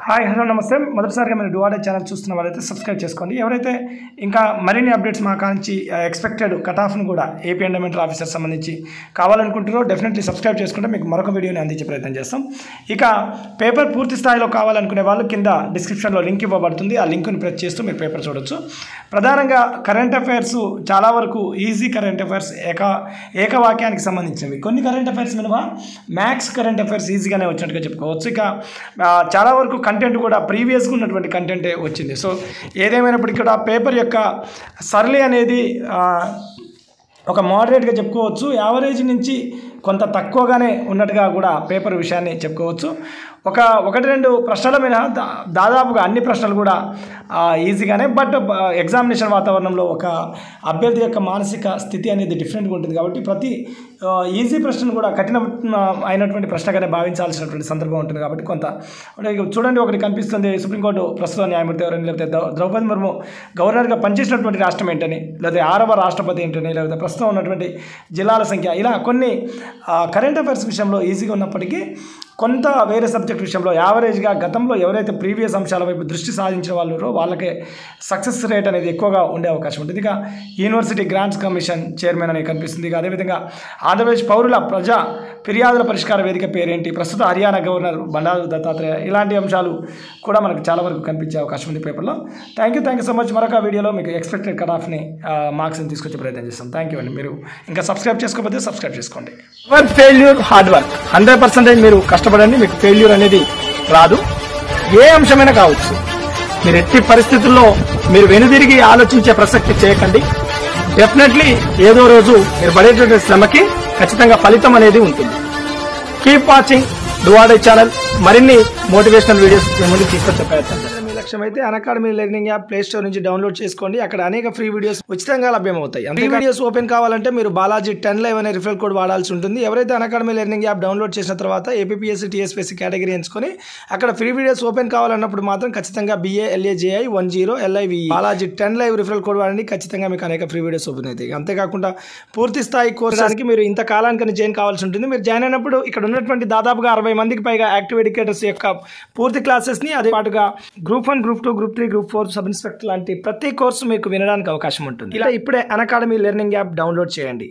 Hi hello నమస్తే. మొదటిసారిగా మీరు డువాడే ఛానల్ చూస్తున్న వాళ్ళైతే సబ్స్క్రైబ్ చేసుకోండి. ఎవరైతే ఇంకా మరిన్ని అప్డేట్స్ మా కాంచి ఎక్స్పెక్టెడ్ కట్ ఆఫ్ను కూడా ఏపీ ఎండోమెంటల్ ఆఫీసర్ సంబంధించి కావాలనుకుంటారో డెఫినెట్లీ సబ్స్క్రైబ్ చేసుకుంటే మీకు మరొక వీడియోని అందించే ప్రయత్నం చేస్తాం. ఇక పేపర్ పూర్తి స్థాయిలో కావాలనుకునే వాళ్ళు కింద డిస్క్రిప్షన్లో లింక్ ఇవ్వబడుతుంది. ఆ లింక్ని ప్రెస్ చేస్తూ మీరు పేపర్ చూడొచ్చు. ప్రధానంగా కరెంట్ అఫైర్స్ చాలా వరకు ఈజీ కరెంట్ అఫైర్స్ ఏకవాక్యానికి సంబంధించినవి. కొన్ని కరెంట్ అఫైర్స్ మినహా మ్యాథ్స్ కరెంట్ అఫైర్స్ ఈజీగానే వచ్చినట్టుగా చెప్పుకోవచ్చు. ఇక చాలా వరకు కంటెంట్ కూడా ప్రీవియస్గా ఉన్నటువంటి కంటెంటే వచ్చింది. సో ఏదేమైనప్పటికీ కూడా పేపర్ యొక్క సరళి అనేది ఒక మోడరేట్గా చెప్పుకోవచ్చు. యావరేజ్ నుంచి కొంత తక్కువగానే ఉన్నట్టుగా కూడా పేపర్ విషయాన్ని చెప్పుకోవచ్చు. ఒకటి రెండు ప్రశ్నల మీద దాదాపుగా అన్ని ప్రశ్నలు కూడా ఈజీగానే, బట్ ఎగ్జామినేషన్ వాతావరణంలో ఒక అభ్యర్థి యొక్క మానసిక స్థితి అనేది డిఫరెంట్గా ఉంటుంది కాబట్టి ప్రతి ఈజీ ప్రశ్నను కూడా కఠిన అయినటువంటి ప్రశ్నగానే భావించాల్సినటువంటి సందర్భం ఉంటుంది. కాబట్టి కొంత చూడండి, ఒకటి కనిపిస్తుంది, సుప్రీంకోర్టు ప్రస్తుత న్యాయమూర్తి ఎవరని, లేకపోతే ద్రౌపది ముర్ము గవర్నర్గా పనిచేసినటువంటి రాష్ట్రం ఏంటని, లేకపోతే 6వ రాష్ట్రపతి ఏంటని, లేకపోతే ప్రస్తుతం ఉన్నటువంటి జిల్లాల సంఖ్య, ఇలా కొన్ని కరెంట్ అఫైర్స్ విషయంలో ఈజీగా ఉన్నప్పటికీ కొంత వేరే సబ్జెక్ట్ విషయంలో యావరేజ్గా గతంలో ఎవరైతే ప్రీవియస్ అంశాల వైపు దృష్టి సాధించిన వాళ్ళు వాళ్ళకే సక్సెస్ రేట్ అనేది ఎక్కువగా ఉండే అవకాశం ఉంటుంది. ఇక యూనివర్సిటీ గ్రాంట్స్ కమిషన్ చైర్మన్ అనేది కనిపిస్తుంది. ఇక అదేవిధంగా ఆంధ్రప్రదేశ్ పౌరుల ప్రజా ఫిర్యాదుల పరిష్కార వేదిక పేరేంటి, ప్రస్తుత హర్యానా గవర్నర్ బండారు దత్తాత్రేయ, ఇలాంటి అంశాలు కూడా మనకు చాలా వరకు కనిపించే అవకాశం ఉంది పేపర్లో. Thank you so much. మరొక వీడియోలో మీకు ఎక్స్పెక్టెడ్ కట్ ఆఫ్ని మార్క్స్ని తీసుకొచ్చే ప్రయత్నం చేస్తాం. థ్యాంక్ యూ అండి. మీరు ఇంకా సబ్స్క్రైబ్ చేసుకోకపోతే సబ్స్క్రైబ్ చేసుకోండి. ఫెయిల్యూర్ హార్డ్ వర్క్ 100% మీరు కష్టపడండి, మీకు ఫెయిల్యూర్ అనేది రాదు. ఏ అంశమైనా కావచ్చు. మీరు ఎట్టి పరిస్థితుల్లో మీరు వెనుదిరిగి ఆలోచించే ప్రసక్తి చేయకండి. డెఫినెట్లీ ఏదో రోజు మీరు పడేటువంటి శ్రమకి ఖచ్చితంగా ఫలితం అనేది ఉంటుంది. Keep watching Duvade channel. మరిన్ని మోటివేషనల్ వీడియోస్ ముందుకు తీసుకొచ్చే ప్రయత్నం. మీ లక్ష్యం అయితే Unacademy learning app play store నుంచి డౌన్లోడ్ చేసుకోండి. అక్కడ అనేక ఫ్రీ వీడియోస్ ఉచితంగా లభ్యమవుతాయి. ఫ్రీ వీడియోస్ ఓపెన్ కావాలంటే మీరు బాలాజీ 10 Live అనే రిఫరల్ కోడ్ వాడాల్సి ఉంటుంది. ఎవరైతే అన్అకాడమీ లెర్నింగ్ యాప్ డౌన్లోడ్ చేసిన తర్వాత ఏపీఎస్సీ టీఎస్పీఎస్సీ కేటగిరీ ఎంచుకొని అక్కడ ఫ్రీ వీడియోస్ ఓపెన్ కావాలన్నప్పుడు మాత్రం ఖచ్చితంగా BALAJI 10 LIVE Balaji 10 Live referral code వాడండి. ఖచ్చితంగా మీకు అనేక ఫ్రీ వీడియోస్ ఓపెన్ అవుతాయి. అంతేకాకుండా పూర్తి స్థాయి కోర్సానికి మీరు ఇంత కాలానికి జాయిన్ కావాల్సి ఉంటుంది. మీరు జాయిన్ అయినప్పుడు ఇక్కడ ఉన్నటువంటి దాదాపుగా 60 మందికి పైగా యాక్టివ్ ఎడ్యుకేటర్స్ యొక్క పూర్తి క్లాసెస్ని, అదే పాటుగా group 1, group 2, group 3, group 4, sub inspector లాంటి ప్రతి కోర్సు మీకు వినడానికి అవకాశం ఉంటుంది. ఇలా ఇప్పుడే అన్అకాడమీ లెర్నింగ్ యాప్ డౌన్లోడ్ చేయండి.